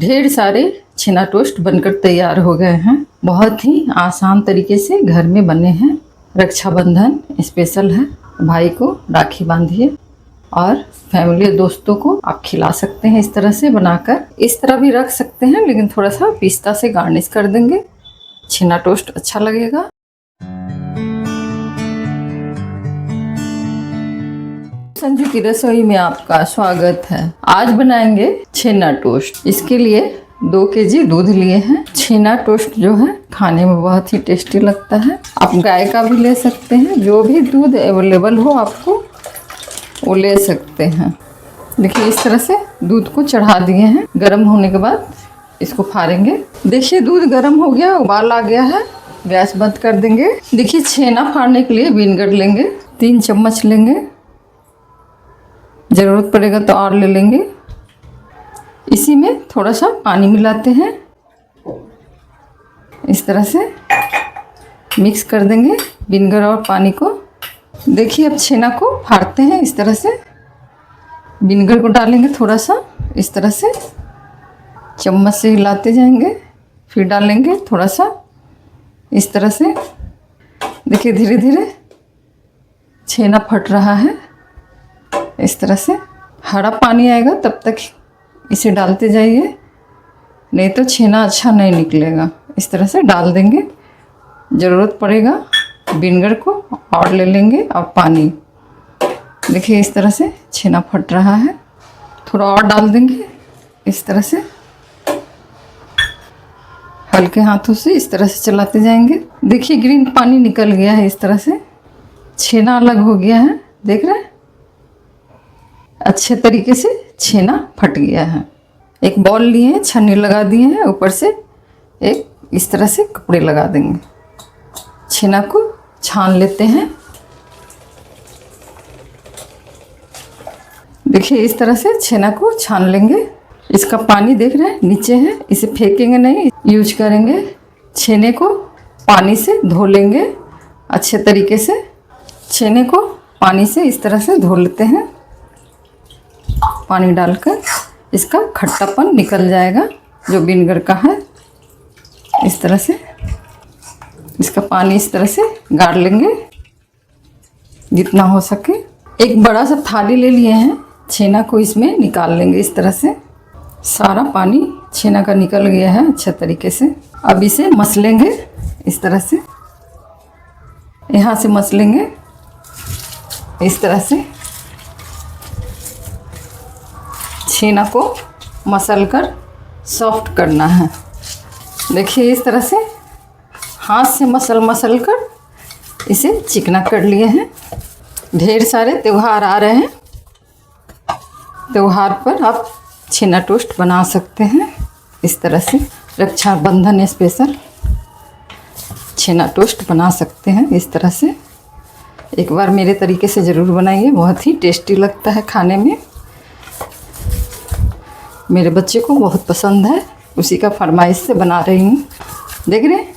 ढेर सारे छेना टोस्ट बनकर तैयार हो गए हैं। बहुत ही आसान तरीके से घर में बने हैं। रक्षाबंधन स्पेशल है। भाई को राखी बांधिए और फैमिली दोस्तों को आप खिला सकते हैं। इस तरह से बनाकर इस तरह भी रख सकते हैं, लेकिन थोड़ा सा पिस्ता से गार्निश कर देंगे, छेना टोस्ट अच्छा लगेगा। संजू की रसोई में आपका स्वागत है। आज बनाएंगे छेना टोस्ट। इसके लिए 2 केजी दूध लिए हैं। छेना टोस्ट जो है खाने में बहुत ही टेस्टी लगता है। आप गाय का भी ले सकते हैं, जो भी दूध अवेलेबल हो आपको वो ले सकते हैं। देखिए इस तरह से दूध को चढ़ा दिए हैं। गर्म होने के बाद इसको फाड़ेंगे। देखिए दूध गर्म हो गया, उबाल आ गया है। गैस बंद कर देंगे। देखिए छेना फाड़ने के लिए विनेगर लेंगे, 3 चम्मच लेंगे। ज़रूरत पड़ेगा तो और ले लेंगे। इसी में थोड़ा सा पानी मिलाते हैं। इस तरह से मिक्स कर देंगे विनेगर और पानी को। देखिए अब छेना को फाड़ते हैं। इस तरह से विनेगर को डालेंगे थोड़ा सा, इस तरह से चम्मच से हिलाते जाएंगे। फिर डालेंगे थोड़ा सा, इस तरह से। देखिए धीरे धीरे छेना फट रहा है। इस तरह से हरा पानी आएगा तब तक इसे डालते जाइए, नहीं तो छेना अच्छा नहीं निकलेगा। इस तरह से डाल देंगे। ज़रूरत पड़ेगा विनेगर को और ले लेंगे और पानी। देखिए इस तरह से छेना फट रहा है। थोड़ा और डाल देंगे। इस तरह से हल्के हाथों से इस तरह से चलाते जाएंगे। देखिए ग्रीन पानी निकल गया है। इस तरह से छेना अलग हो गया है। देख रहे हैं, अच्छे तरीके से छेना फट गया है। एक बॉल लिए हैं, छन्नी लगा दिए हैं, ऊपर से एक इस तरह से कपड़े लगा देंगे। छेना को छान लेते हैं। देखिए इस तरह से छेना को छान लेंगे। इसका पानी देख रहे हैं नीचे है, इसे फेंकेंगे नहीं, यूज करेंगे। छेने को पानी से धो लेंगे अच्छे तरीके से। छेने को पानी से इस तरह से धो लेते हैं। पानी डालकर इसका खट्टापन निकल जाएगा जो विनेगर का है। इस तरह से इसका पानी इस तरह से गाड़ लेंगे जितना हो सके। एक बड़ा सा थाली ले लिए हैं, छेना को इसमें निकाल लेंगे। इस तरह से सारा पानी छेना का निकल गया है अच्छे तरीके से। अब इसे मसलेंगे इस तरह से, यहाँ से मसलेंगे इस तरह से। छेना को मसल कर सॉफ्ट करना है। देखिए इस तरह से हाथ से मसल कर इसे चिकना कर लिए हैं। ढेर सारे त्यौहार आ रहे हैं, त्यौहार पर आप छेना टोस्ट बना सकते हैं। इस तरह से रक्षाबंधन स्पेशल छेना टोस्ट बना सकते हैं। इस तरह से एक बार मेरे तरीके से ज़रूर बनाइए, बहुत ही टेस्टी लगता है खाने में। मेरे बच्चे को बहुत पसंद है, उसी का फरमाइश से बना रही हूँ। देख रहे हैं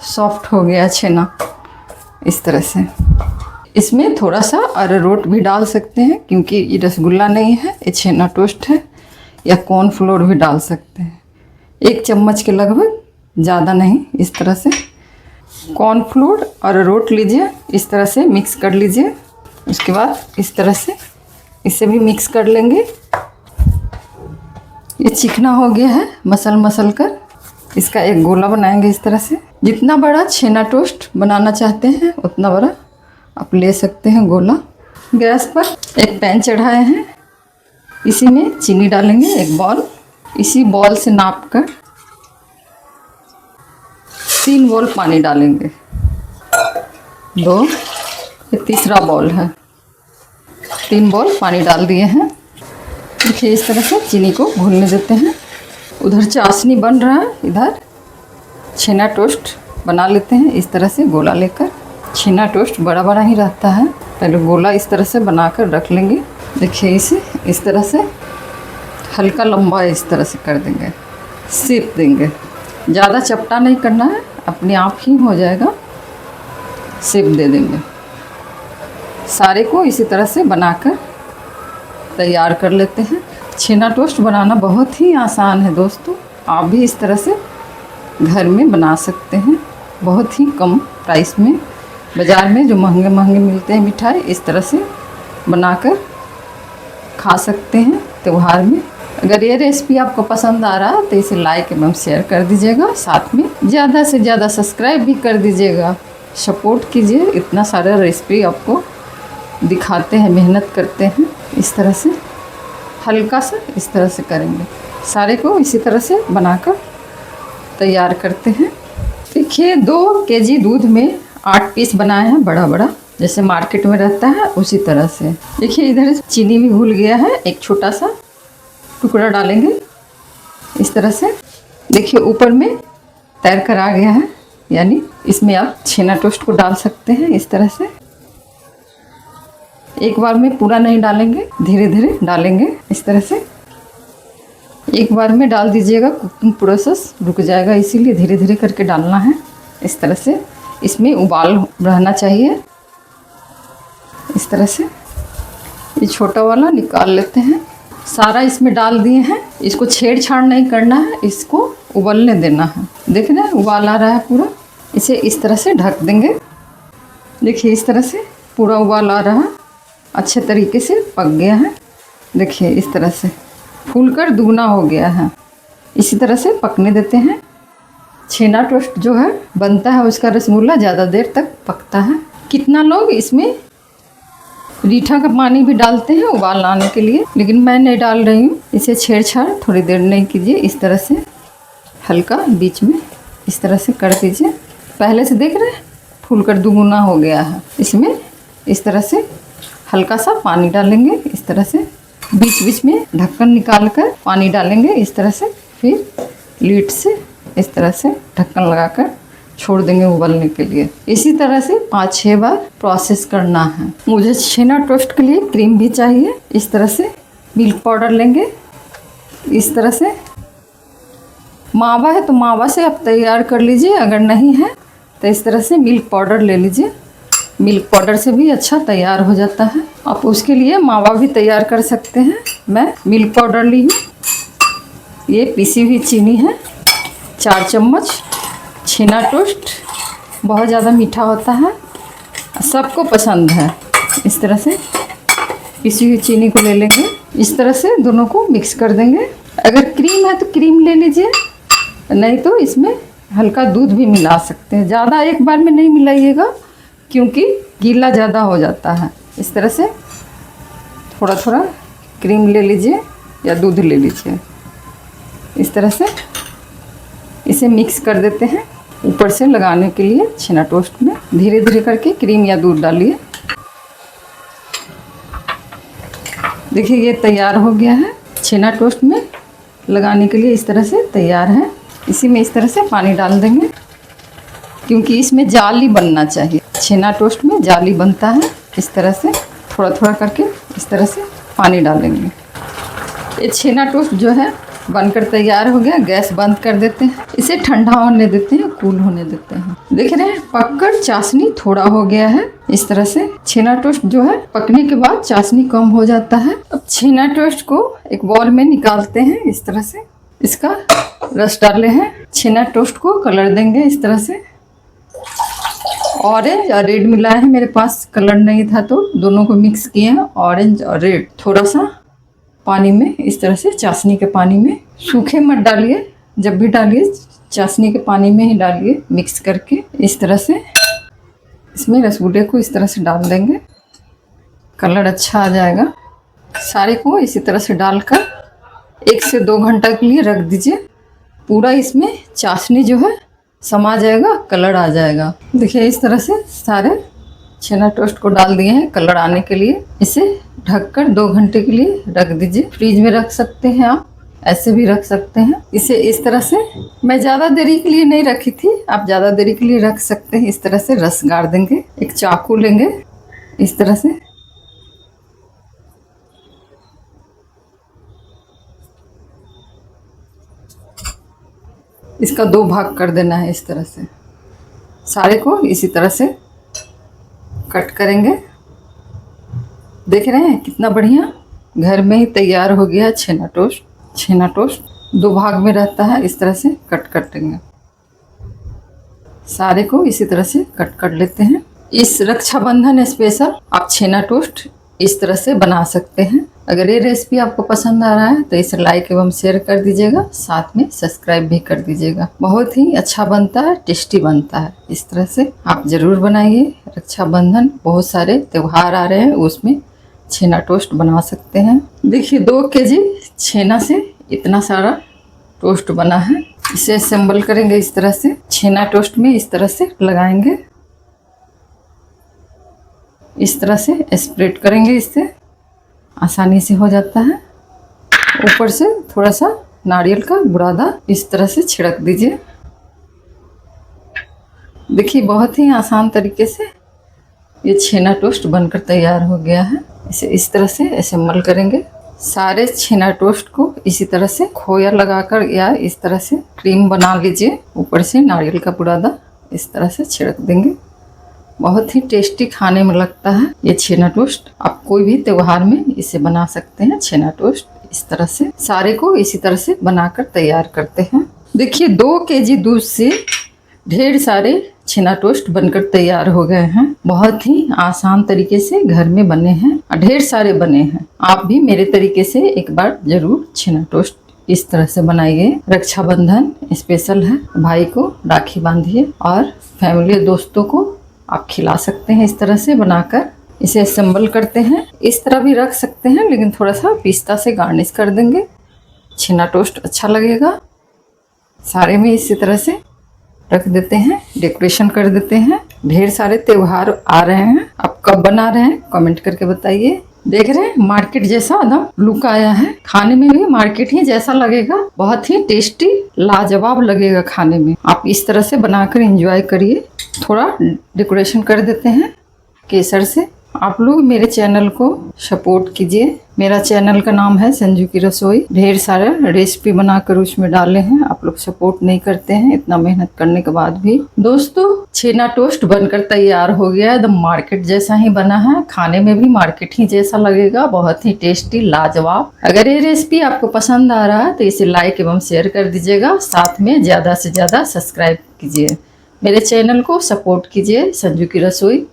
सॉफ्ट हो गया छेना इस तरह से। इसमें थोड़ा सा अरारोट भी डाल सकते हैं, क्योंकि ये रसगुल्ला नहीं है, ये छेना टोस्ट है। या कॉर्नफ्लोर भी डाल सकते हैं, 1 चम्मच के लगभग, ज़्यादा नहीं। इस तरह से कॉर्नफ्लोर और अरारोट लीजिए, इस तरह से मिक्स कर लीजिए। उसके बाद इस तरह से इसे भी मिक्स कर लेंगे। ये चिकना हो गया है मसल कर। इसका एक गोला बनाएंगे इस तरह से। जितना बड़ा छेना टोस्ट बनाना चाहते हैं उतना बड़ा आप ले सकते हैं गोला। गैस पर एक पैन चढ़ाए हैं, इसी में चीनी डालेंगे 1 बॉल। इसी बॉल से नाप कर 3 बॉल पानी डालेंगे। 2, ये तीसरा बॉल है। 3 बॉल पानी डाल दिए हैं। देखिए इस तरह से चीनी को घुलने देते हैं। उधर चाशनी बन रहा है, इधर छेना टोस्ट बना लेते हैं। इस तरह से गोला लेकर, छेना टोस्ट बड़ा ही रहता है। पहले गोला इस तरह से बनाकर रख लेंगे। देखिए इसे इस तरह से हल्का लंबा इस तरह से कर देंगे, सेक देंगे। ज़्यादा चपटा नहीं करना है, अपने आप ही हो जाएगा। शेप दे देंगे। सारे को इसी तरह से बनाकर तैयार कर लेते हैं। छेना टोस्ट बनाना बहुत ही आसान है दोस्तों। आप भी इस तरह से घर में बना सकते हैं, बहुत ही कम प्राइस में। बाज़ार में जो महंगे महंगे मिलते हैं मिठाई, इस तरह से बनाकर खा सकते हैं त्यौहार में। अगर ये रेसिपी आपको पसंद आ रहा है तो इसे लाइक एवं शेयर कर दीजिएगा, साथ में ज़्यादा से ज़्यादा सब्सक्राइब भी कर दीजिएगा। सपोर्ट कीजिए, इतना सारा रेसिपी आपको दिखाते हैं, मेहनत करते हैं। इस तरह से हल्का सा इस तरह से करेंगे, सारे को इसी तरह से बनाकर तैयार करते हैं। देखिए 2 केजी दूध में 8 पीस बनाए हैं, बड़ा बड़ा जैसे मार्केट में रहता है उसी तरह से। देखिए इधर चीनी भी घुल गया है, एक छोटा सा टुकड़ा डालेंगे इस तरह से। देखिए ऊपर में तैर कर आ गया है, यानी इसमें आप छेना टोस्ट को डाल सकते हैं इस तरह से। एक बार में पूरा नहीं डालेंगे, धीरे धीरे डालेंगे इस तरह से। एक बार में डाल दीजिएगा, कुकिंग प्रोसेस रुक जाएगा, इसीलिए धीरे धीरे करके डालना है इस तरह से। इसमें उबाल रहना चाहिए इस तरह से। ये छोटा वाला निकाल लेते हैं, सारा इसमें डाल दिए हैं। इसको छेड़छाड़ नहीं करना है, इसको उबलने देना है। देख रहे हैं उबाल आ रहा है पूरा, इसे इस तरह से ढक देंगे। देखिए इस तरह से पूरा उबाल आ रहा है, अच्छे तरीके से पक गया है। देखिए इस तरह से फूलकर दुगना हो गया है, इसी तरह से पकने देते हैं। छेना टोस्ट जो है बनता है, उसका रसगुल्ला ज़्यादा देर तक पकता है। कितना लोग इसमें रीठा का पानी भी डालते हैं उबाल लाने के लिए, लेकिन मैं नहीं डाल रही हूँ। इसे छेड़छाड़ थोड़ी देर नहीं कीजिए, इस तरह से हल्का बीच में इस तरह से कर दीजिए। पहले से देख रहे हैं फूलकर दुगुना हो गया है। इसमें इस तरह से हल्का सा पानी डालेंगे इस तरह से, बीच बीच में ढक्कन निकाल कर पानी डालेंगे इस तरह से। फिर लीड से इस तरह से ढक्कन लगाकर छोड़ देंगे उबलने के लिए। इसी तरह से 5-6 बार प्रोसेस करना है। मुझे छेना टोस्ट के लिए क्रीम भी चाहिए, इस तरह से मिल्क पाउडर लेंगे इस तरह से। मावा है तो मावा से आप तैयार कर लीजिए, अगर नहीं है तो इस तरह से मिल्क पाउडर ले लीजिए। मिल्क पाउडर से भी अच्छा तैयार हो जाता है। आप उसके लिए मावा भी तैयार कर सकते हैं। मैं मिल्क पाउडर ली हूँ, ये पीसी हुई चीनी है 4 चम्मच। छेना टोस्ट बहुत ज़्यादा मीठा होता है, सबको पसंद है। इस तरह से पिसी हुई चीनी को ले लेंगे, इस तरह से दोनों को मिक्स कर देंगे। अगर क्रीम है तो क्रीम ले लीजिए, नहीं तो इसमें हल्का दूध भी मिला सकते हैं। ज़्यादा एक बार में नहीं मिलाइएगा क्योंकि गीला ज़्यादा हो जाता है। इस तरह से थोड़ा थोड़ा क्रीम ले लीजिए या दूध ले लीजिए, इस तरह से इसे मिक्स कर देते हैं। ऊपर से लगाने के लिए छेना टोस्ट में धीरे धीरे करके क्रीम या दूध डालिए। देखिए ये तैयार हो गया है, छेना टोस्ट में लगाने के लिए इस तरह से तैयार है। इसी में इस तरह से पानी डाल देंगे क्योंकि इसमें जाली बनना चाहिए। छेना टोस्ट में जाली बनता है। इस तरह से थोड़ा थोड़ा करके इस तरह से पानी डालेंगे। ये छेना टोस्ट जो है बनकर तैयार हो गया। गैस बंद कर देते हैं, इसे ठंडा होने देते हैं, कूल होने देते हैं। देख रहे हैं पककर चाशनी थोड़ा हो गया है। इस तरह से छेना टोस्ट जो है पकने के बाद चाशनी कम हो जाता है। अब छेना टोस्ट को एक बाउल में निकालते हैं। इस तरह से इसका रस डाले हैं। छेना टोस्ट को कलर देंगे इस तरह से। ऑरेंज और रेड मिलाया है, मेरे पास कलर नहीं था तो दोनों को मिक्स किए हैं, ऑरेंज और रेड। थोड़ा सा पानी में इस तरह से, चाशनी के पानी में, सूखे मत डालिए, जब भी डालिए चाशनी के पानी में ही डालिए मिक्स करके। इस तरह से इसमें रसगुल्ले को इस तरह से डाल देंगे, कलर अच्छा आ जाएगा। सारे को इसी तरह से डालकर 1 से 2 घंटा के लिए रख दीजिए। पूरा इसमें चाशनी जो है समा जाएगा, कलर आ जाएगा। देखिए इस तरह से सारे छेना टोस्ट को डाल दिए हैं कलर आने के लिए। इसे ढककर 2 घंटे के लिए रख दीजिए। फ्रीज में रख सकते हैं, आप ऐसे भी रख सकते हैं। इसे इस तरह से, मैं ज़्यादा देरी के लिए नहीं रखी थी, आप ज़्यादा देरी के लिए रख सकते हैं। इस तरह से रस गाड़ देंगे। एक चाकू लेंगे इस तरह से, इसका 2 भाग कर देना है। इस तरह से सारे को इसी तरह से कट करेंगे। देख रहे हैं कितना बढ़िया घर में ही तैयार हो गया छेना टोस्ट। छेना टोस्ट 2 भाग में रहता है, इस तरह से कट कटेंगे। सारे को इसी तरह से कट कर लेते हैं। इस रक्षाबंधन स्पेशल आप छेना टोस्ट इस तरह से बना सकते हैं। अगर ये रेसिपी आपको पसंद आ रहा है तो इसे लाइक एवं शेयर कर दीजिएगा, साथ में सब्सक्राइब भी कर दीजिएगा। बहुत ही अच्छा बनता है, टेस्टी बनता है। इस तरह से आप ज़रूर बनाइए। रक्षाबंधन बहुत सारे त्यौहार आ रहे हैं, उसमें छेना टोस्ट बना सकते हैं। देखिए 2 केजी छेना से इतना सारा टोस्ट बना है। इसे असेंबल करेंगे इस तरह से। छेना टोस्ट में इस तरह से लगाएंगे, इस तरह से स्प्रेड करेंगे, इससे आसानी से हो जाता है। ऊपर से थोड़ा सा नारियल का बुरादा इस तरह से छिड़क दीजिए। देखिए बहुत ही आसान तरीके से ये छेना टोस्ट बनकर तैयार हो गया है। इसे इस तरह से असेंबल करेंगे। सारे छेना टोस्ट को इसी तरह से खोया लगाकर या इस तरह से क्रीम बना लीजिए। ऊपर से नारियल का बुरादा इस तरह से छिड़क देंगे। बहुत ही टेस्टी खाने में लगता है ये छेना टोस्ट। आप कोई भी त्योहार में इसे बना सकते हैं। छेना टोस्ट इस तरह से सारे को इसी तरह से बनाकर तैयार करते हैं। देखिए 2 केजी दूध से ढेर सारे छेना टोस्ट बनकर तैयार हो गए हैं। बहुत ही आसान तरीके से घर में बने हैं और ढेर सारे बने हैं। आप भी मेरे तरीके से एक बार जरूर छेना टोस्ट इस तरह से बनाइए। रक्षाबंधन स्पेशल है, भाई को राखी बांधिए और फैमिली दोस्तों को आप खिला सकते हैं इस तरह से बनाकर। इसे असेंबल करते हैं। इस तरह भी रख सकते हैं, लेकिन थोड़ा सा पिस्ता से गार्निश कर देंगे, छेना टोस्ट अच्छा लगेगा। सारे में इसी तरह से रख देते हैं, डेकोरेशन कर देते हैं। ढेर सारे त्योहार आ रहे हैं, आप कब बना रहे हैं कमेंट करके बताइए। देख रहे हैं मार्केट जैसा एकदम लुक आया है। खाने में भी मार्केट ही जैसा लगेगा। बहुत ही टेस्टी लाजवाब लगेगा खाने में। आप इस तरह से बनाकर एंजॉय करिए। थोड़ा डेकोरेशन कर देते हैं केसर से। आप लोग मेरे चैनल को सपोर्ट कीजिए। मेरा चैनल का नाम है संजू की रसोई। ढेर सारे रेसिपी बनाकर उसमें डाले हैं। आप लोग सपोर्ट नहीं करते हैं इतना मेहनत करने के बाद भी। दोस्तों छेना टोस्ट बनकर तैयार हो गया है। एकदम मार्केट जैसा ही बना है। खाने में भी मार्केट ही जैसा लगेगा। बहुत ही टेस्टी लाजवाब। अगर ये रेसिपी आपको पसंद आ रहा है तो इसे लाइक एवं शेयर कर दीजिएगा, साथ में ज़्यादा से ज़्यादा सब्सक्राइब कीजिए। मेरे चैनल को सपोर्ट कीजिए। संजू की रसोई।